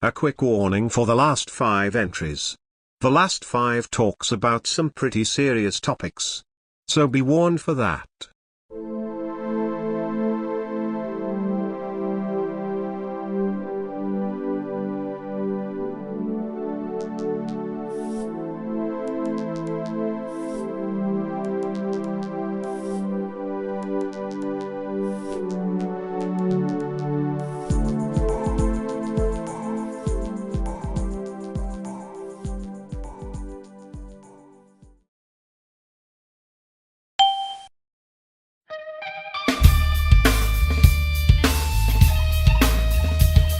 A quick warning for the last 5 entries. The last 5 talks about some pretty serious topics. So be warned for that.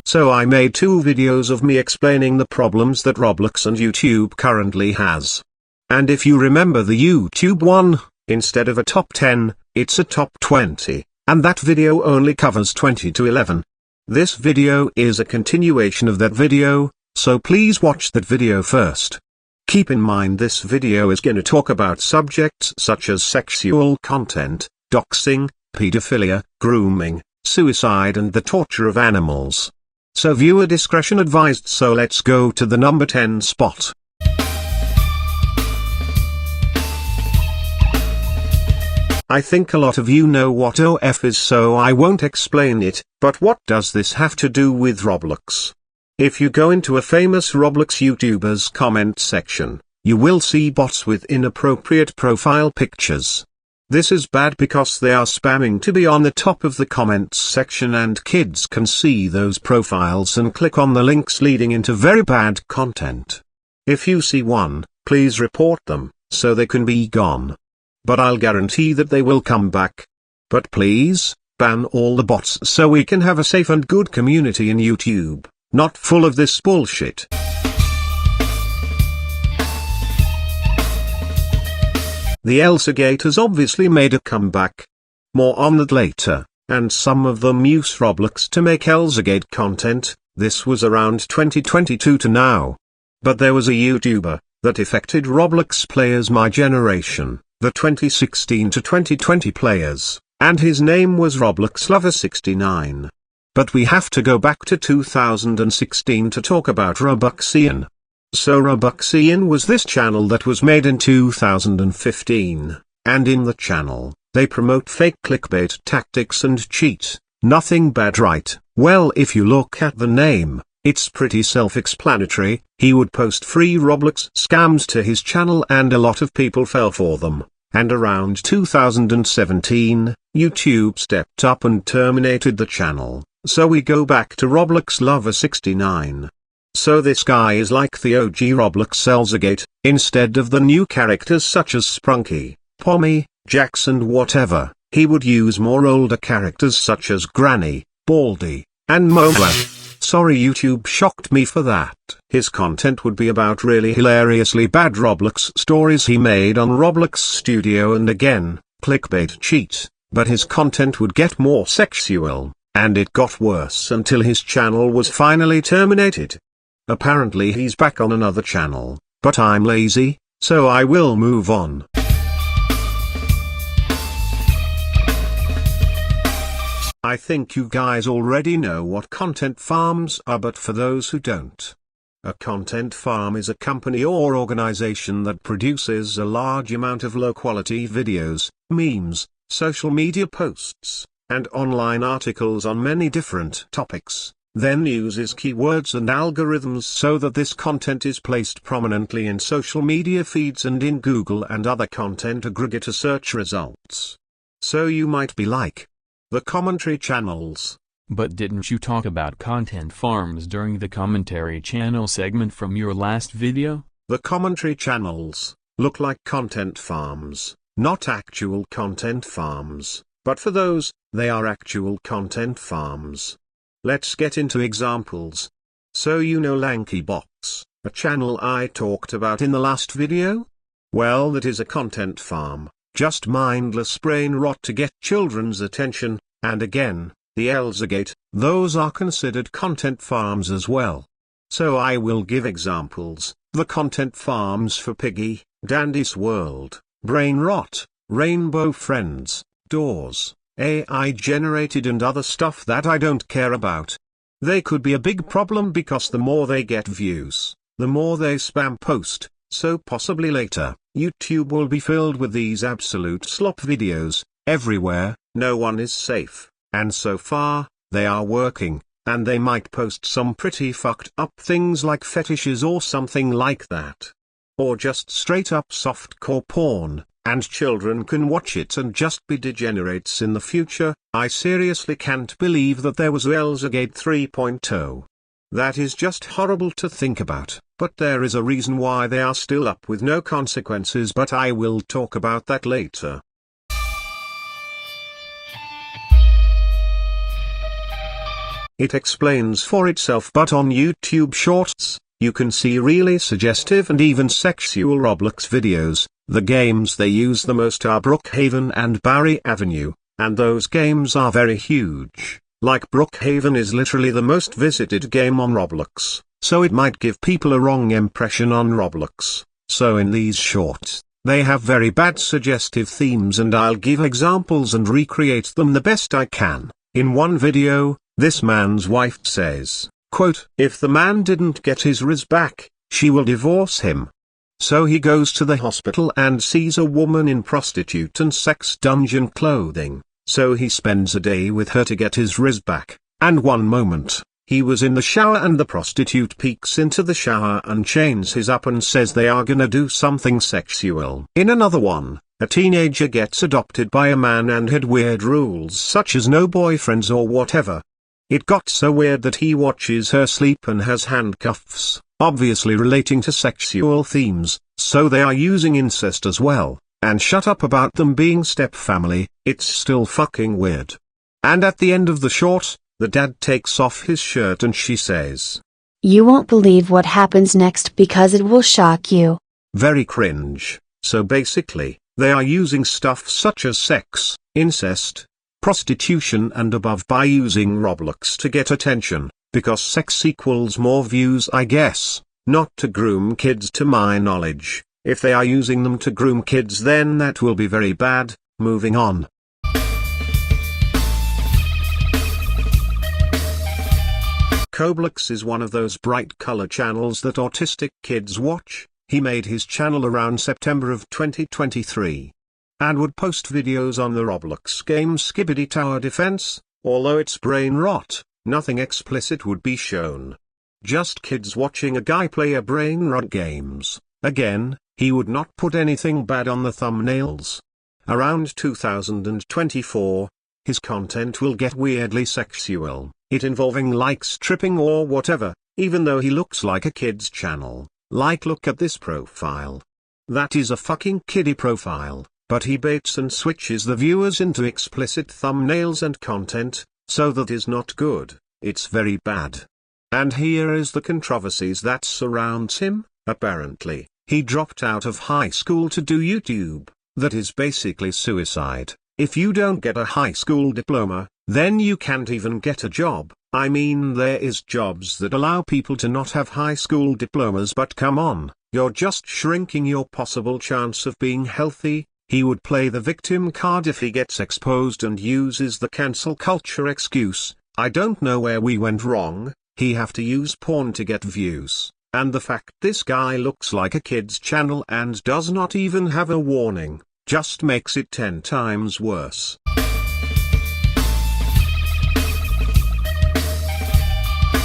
So I made 2 videos of me explaining the problems that Roblox and YouTube currently has. And if you remember the YouTube one, instead of a top 10, it's a top 20, and that video only covers 20 to 11. This video is a continuation of that video, so please watch that video first. Keep in mind this video is gonna talk about subjects such as sexual content, doxing, pedophilia, grooming, suicide and the torture of animals. So viewer discretion advised. So let's go to the number 10 spot. I think a lot of you know what OF is, so I won't explain it, but what does this have to do with Roblox? If you go into a famous Roblox YouTuber's comment section, you will see bots with inappropriate profile pictures. This is bad because they are spamming to be on the top of the comments section and kids can see those profiles and click on the links leading into very bad content. If you see one, please report them, so they can be gone. But I'll guarantee that they will come back. But please, ban all the bots so we can have a safe and good community in YouTube, not full of this bullshit. The Elsagate has obviously made a comeback. More on that later, and some of them use Roblox to make Elsagate content. This was around 2022 to now. But there was a YouTuber that affected Roblox players my generation, the 2016 to 2020 players, and his name was Roblox Lover 69. But we have to go back to 2016 to talk about Robuxian. So Robuxian was this channel that was made in 2015, and in the channel, they promote fake clickbait tactics and cheat. Nothing bad, right? Well, if you look at the name, it's pretty self-explanatory. He would post free Roblox scams to his channel and a lot of people fell for them. And around 2017, YouTube stepped up and terminated the channel, so we go back to Roblox Lover 69. So this guy is like the OG Roblox Elsagate, instead of the new characters such as Sprunky, Pommy, Jax and whatever, he would use more older characters such as Granny, Baldy, and Mola. Sorry, YouTube shocked me for that. His content would be about really hilariously bad Roblox stories he made on Roblox Studio and again, clickbait cheat, but his content would get more sexual, and it got worse until his channel was finally terminated. Apparently he's back on another channel, but I'm lazy, so I will move on. I think you guys already know what content farms are, but for those who don't. A content farm is a company or organization that produces a large amount of low-quality videos, memes, social media posts, and online articles on many different topics. Then uses keywords and algorithms so that this content is placed prominently in social media feeds and in Google and other content aggregator search results. So you might be like, the commentary channels. But didn't you talk about content farms during the commentary channel segment from your last video? The commentary channels look like content farms, not actual content farms, but for those, they are actual content farms. Let's get into examples. So you know Lanky Box, a channel I talked about in the last video? Well, that is a content farm, just mindless brain rot to get children's attention, and again, the Elsagate, those are considered content farms as well. So I will give examples, the content farms for Piggy, Dandy's World, Brain Rot, Rainbow Friends, Doors, AI generated and other stuff that I don't care about. They could be a big problem because the more they get views, the more they spam post, so possibly later, YouTube will be filled with these absolute slop videos, everywhere. No one is safe, and so far, they are working, and they might post some pretty fucked up things like fetishes or something like that. Or just straight up softcore porn, and children can watch it and just be degenerates in the future. I seriously can't believe that there was Elzagate 3.0. That is just horrible to think about, but there is a reason why they are still up with no consequences, but I will talk about that later. It explains for itself, but on YouTube Shorts, you can see really suggestive and even sexual Roblox videos. The games they use the most are Brookhaven and Barry Avenue, and those games are very huge. Like Brookhaven is literally the most visited game on Roblox, so it might give people a wrong impression on Roblox. So in these shorts, they have very bad suggestive themes, and I'll give examples and recreate them the best I can. In one video, this man's wife says, quote, "If the man didn't get his riz back, she will divorce him." So he goes to the hospital and sees a woman in prostitute and sex dungeon clothing, so he spends a day with her to get his riz back, and one moment, he was in the shower and the prostitute peeks into the shower and chains his up and says they are gonna do something sexual. In another one, a teenager gets adopted by a man and had weird rules such as no boyfriends or whatever. It got so weird that he watches her sleep and has handcuffs, obviously relating to sexual themes, so they are using incest as well, and shut up about them being step-family. It's still fucking weird. And at the end of the short, the dad takes off his shirt and she says, "You won't believe what happens next because it will shock you." Very cringe. So basically, they are using stuff such as sex, incest, prostitution and above by using Roblox to get attention, because sex equals more views, I guess, not to groom kids to my knowledge. If they are using them to groom kids, then that will be very bad. Moving on. Roblox is one of those bright color channels that autistic kids watch. He made his channel around September of 2023. And would post videos on the Roblox game Skibidi Tower Defense. Although it's brain rot, nothing explicit would be shown. Just kids watching a guy play a brain rot games. Again, he would not put anything bad on the thumbnails. Around 2024, his content will get weirdly sexual, it involving like stripping or whatever, even though he looks like a kid's channel. Like, look at this profile. That is a fucking kiddie profile. But he baits and switches the viewers into explicit thumbnails and content, so that is not good, it's very bad. And here is the controversies that surrounds him. Apparently, he dropped out of high school to do YouTube. That is basically suicide. If you don't get a high school diploma, then you can't even get a job. I mean, there is jobs that allow people to not have high school diplomas, but come on, you're just shrinking your possible chance of being healthy. He would play the victim card if he gets exposed and uses the cancel culture excuse. I don't know where we went wrong. He have to use porn to get views, and the fact this guy looks like a kid's channel and does not even have a warning, just makes it 10 times worse.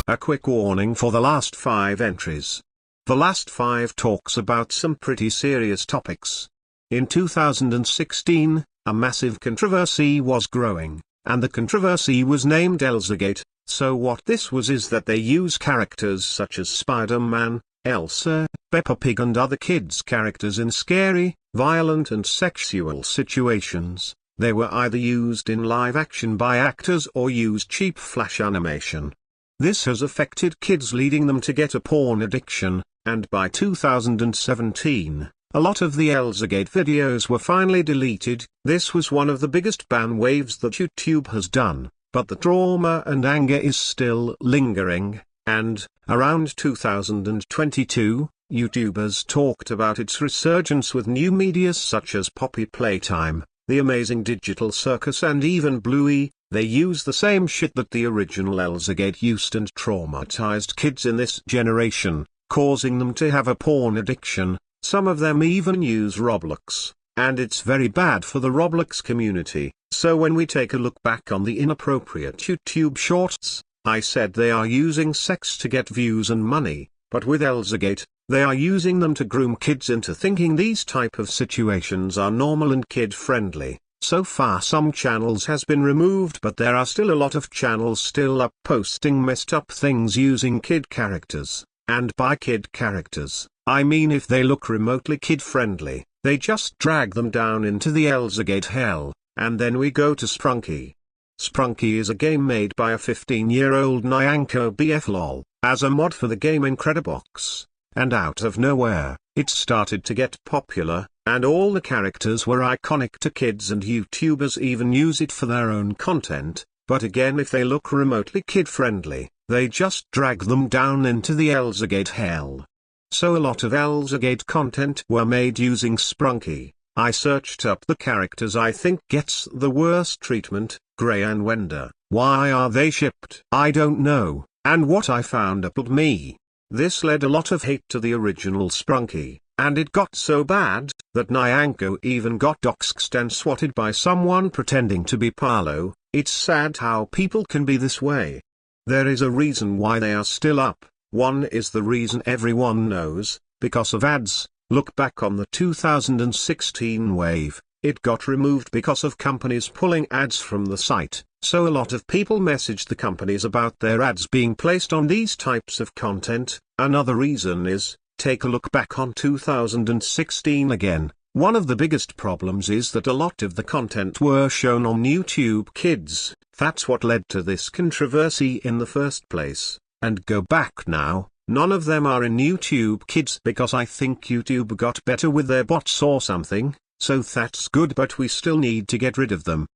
A quick warning for the last 5 entries. The last 5 talks about some pretty serious topics. In 2016, a massive controversy was growing, and the controversy was named Elzagate. So what this was is that they use characters such as Spider-Man, Elsa, Peppa Pig and other kids' characters in scary, violent and sexual situations. They were either used in live action by actors or used cheap flash animation. This has affected kids, leading them to get a porn addiction, and by 2017, a lot of the Elzagate videos were finally deleted. This was one of the biggest ban waves that YouTube has done, but the trauma and anger is still lingering, and, around 2022, YouTubers talked about its resurgence with new media such as Poppy Playtime, The Amazing Digital Circus and even Bluey. They use the same shit that the original Elzagate used and traumatized kids in this generation, causing them to have a porn addiction. Some of them even use Roblox, and it's very bad for the Roblox community. So when we take a look back on the Inappropriate YouTube shorts, I said they are using sex to get views and money, but with Elzagate, they are using them to groom kids into thinking these type of situations are normal and kid-friendly. So far some channels has been removed, but there are still a lot of channels still up posting messed up things using kid characters, and by kid characters, I mean if they look remotely kid-friendly, they just drag them down into the Elzagate hell. And then we go to Sprunky. Sprunky is a game made by a 15-year-old Nyanko BF lol, as a mod for the game Incredibox, and out of nowhere, it started to get popular, and all the characters were iconic to kids and YouTubers even use it for their own content, but again if they look remotely kid-friendly, they just drag them down into the Elzagate hell. So a lot of Elzagate content were made using Sprunky. I searched up the characters I think gets the worst treatment, Grey and Wender. Why are they shipped? I don't know, and what I found appalled me. This led a lot of hate to the original Sprunky, and it got so bad, that Nyanko even got doxed and swatted by someone pretending to be Paolo. It's sad how people can be this way. There is a reason why they are still up. One is the reason everyone knows, because of ads. Look back on the 2016 wave, it got removed because of companies pulling ads from the site, so a lot of people messaged the companies about their ads being placed on these types of content. Another reason is, take a look back on 2016 again, one of the biggest problems is that a lot of the content were shown on YouTube Kids. That's what led to this controversy in the first place, and go back now. None of them are in YouTube Kids because I think YouTube got better with their bots or something, so that's good, but we still need to get rid of them.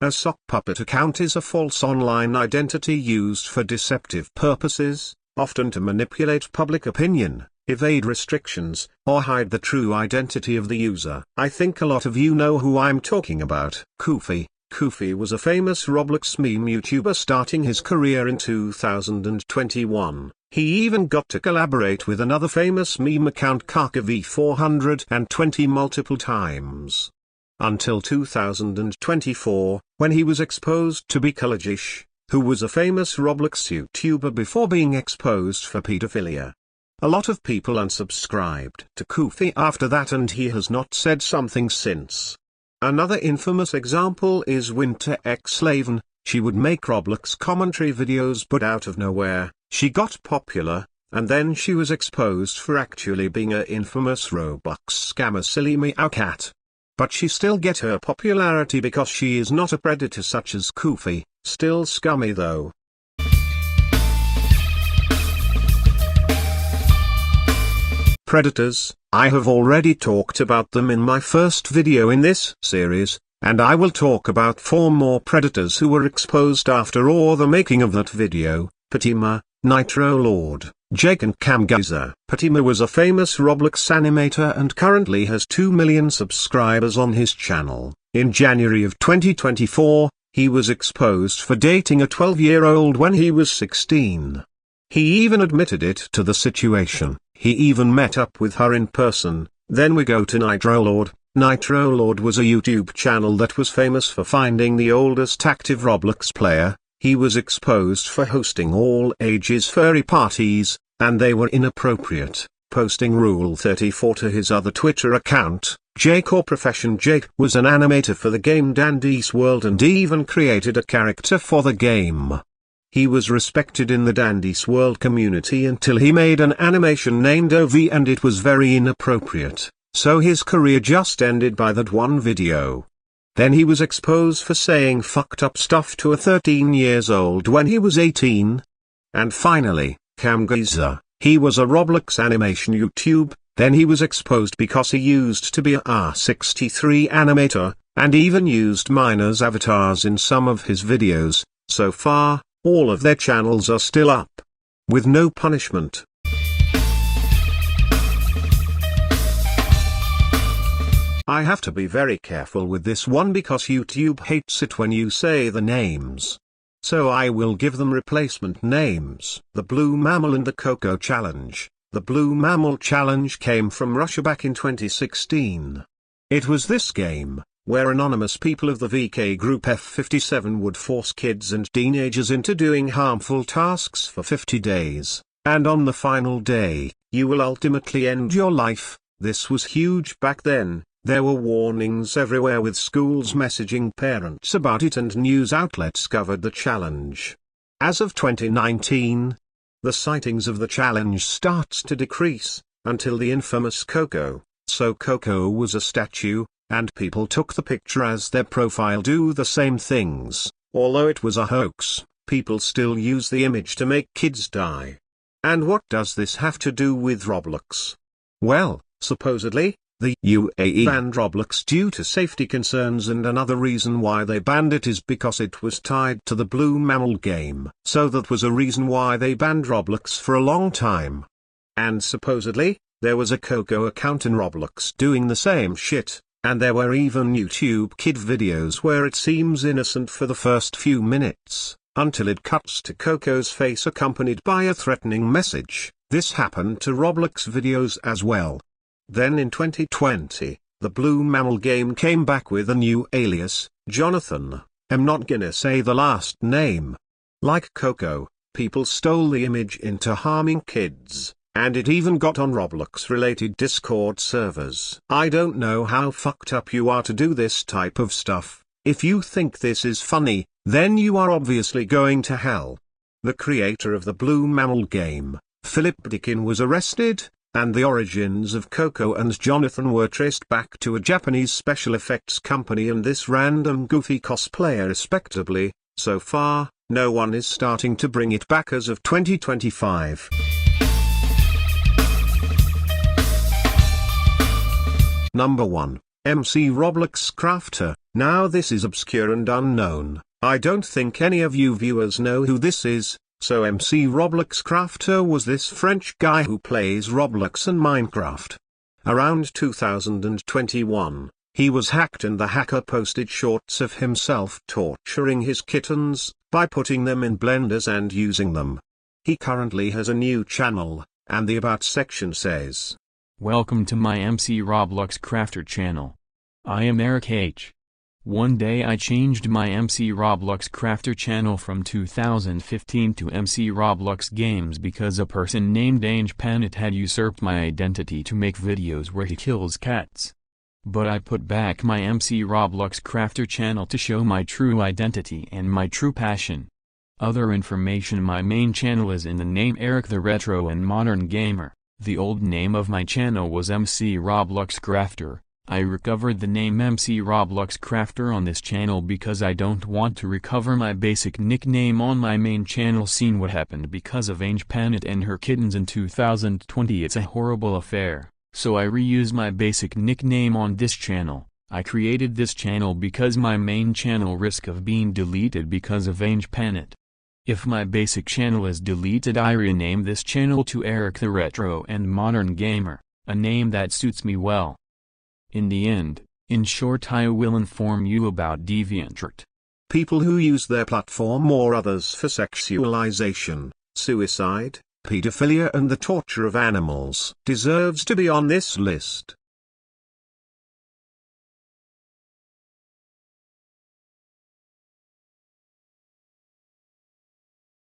A sock puppet account is a false online identity used for deceptive purposes, often to manipulate public opinion, evade restrictions, or hide the true identity of the user. I think a lot of you know who I'm talking about. Koofy was a famous Roblox meme YouTuber starting his career in 2021. He even got to collaborate with another famous meme account KakaV420 multiple times. Until 2024, when he was exposed to Leash, who was a famous Roblox YouTuber before being exposed for pedophilia. A lot of people unsubscribed to Koofy after that, and he has not said something since. Another infamous example is Winter X Laven. She would make Roblox commentary videos, but out of nowhere, she got popular, and then she was exposed for actually being a infamous Roblox scammer silly meow cat. But she still get her popularity because she is not a predator such as Koofy, still scummy though. Predators, I have already talked about them in my first video in this series, and I will talk about 4 more predators who were exposed after or the making of that video: Patima, Nitro Lord, Jake and Camgeyser. Patima was a famous Roblox animator and currently has 2 million subscribers on his channel. In January of 2024, he was exposed for dating a 12-year-old when he was 16. He even admitted it to the situation. He even met up with her in person. Then we go to Nitro Lord. Nitro Lord was a YouTube channel that was famous for finding the oldest active Roblox player. He was exposed for hosting all ages furry parties, and they were inappropriate, posting Rule 34 to his other Twitter account. Jake, or Profession Jake, was an animator for the game Dandy's World and even created a character for the game. He was respected in the Dandy's World community until he made an animation named OV, and it was very inappropriate, so his career just ended by that one video. Then he was exposed for saying fucked up stuff to a 13-year-old when he was 18. And finally, Camgeyser, he was a Roblox animation YouTube. Then he was exposed because he used to be a R63 animator, and even used minors' avatars in some of his videos. So far, all of their channels are still up, with no punishment. I have to be very careful with this one because YouTube hates it when you say the names. So I will give them replacement names. The Blue Mammal and the Coco Challenge. The Blue Mammal Challenge came from Russia back in 2016. It was this game, where anonymous people of the VK group F57 would force kids and teenagers into doing harmful tasks for 50 days, and on the final day, you will ultimately end your life. This was huge back then. There were warnings everywhere with schools messaging parents about it and news outlets covered the challenge. As of 2019, the sightings of the challenge starts to decrease, until the infamous Coco. So Coco was a statue, and people took the picture as their profile. Do the same things. Although it was a hoax, people still use the image to make kids die. And what does this have to do with Roblox? Well, supposedly, the UAE banned Roblox due to safety concerns, and another reason why they banned it is because it was tied to the Blue Mammal game. So that was a reason why they banned Roblox for a long time. And supposedly, there was a Coco account in Roblox doing the same shit, and there were even YouTube kid videos where it seems innocent for the first few minutes, until it cuts to Coco's face accompanied by a threatening message. This happened to Roblox videos as well. Then in 2020, the Blue Mammal game came back with a new alias, Jonathan. I'm not gonna say the last name. Like Coco, people stole the image into harming kids, and it even got on Roblox-related Discord servers. I don't know how fucked up you are to do this type of stuff. If you think this is funny, then you are obviously going to hell. The creator of the Blue Mammal game, Philip Dickin, was arrested, and the origins of Coco and Jonathan were traced back to a Japanese special effects company and this random goofy cosplayer respectively. So far, no one is starting to bring it back as of 2025. Number 1. MC Roblox Crafter. Now this is obscure and unknown. I don't think any of you viewers know who this is. So MC Roblox Crafter was this French guy who plays Roblox and Minecraft. Around 2021, he was hacked and the hacker posted shorts of himself torturing his kittens, by putting them in blenders and using them. He currently has a new channel, and the About section says, "Welcome to my MC Roblox Crafter channel. I am Eric H. One day I changed my MC Roblox Crafter channel from 2015 to MC Roblox Games because a person named Ange Panit had usurped my identity to make videos where he kills cats. But I put back my MC Roblox Crafter channel to show my true identity and my true passion. Other information: my main channel is in the name Eric the Retro and Modern Gamer. The old name of my channel was MC Roblox Crafter. I recovered the name MC Roblox Crafter on this channel because I don't want to recover my basic nickname on my main channel. Seen what happened because of Ange Panit and her kittens in 2020. It's a horrible affair, so I reuse my basic nickname on this channel. I created this channel because my main channel risk of being deleted because of Ange Panit. If my basic channel is deleted, I rename this channel to Eric the Retro and Modern Gamer, a name that suits me well. In the end, in short, I will inform you about DeviantArt. People who use their platform or others for sexualization, suicide, pedophilia and the torture of animals deserves to be on this list.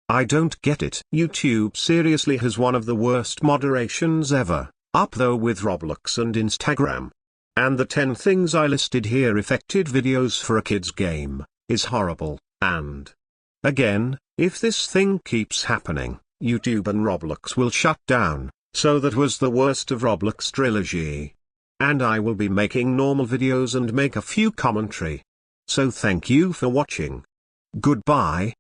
I don't get it. YouTube seriously has one of the worst moderations ever, up though with Roblox and Instagram. And the 10 things I listed here affected videos for a kid's game, is horrible. And again, if this thing keeps happening, YouTube and Roblox will shut down. So that was the worst of Roblox trilogy. And I will be making normal videos and make a few commentary. So thank you for watching. Goodbye.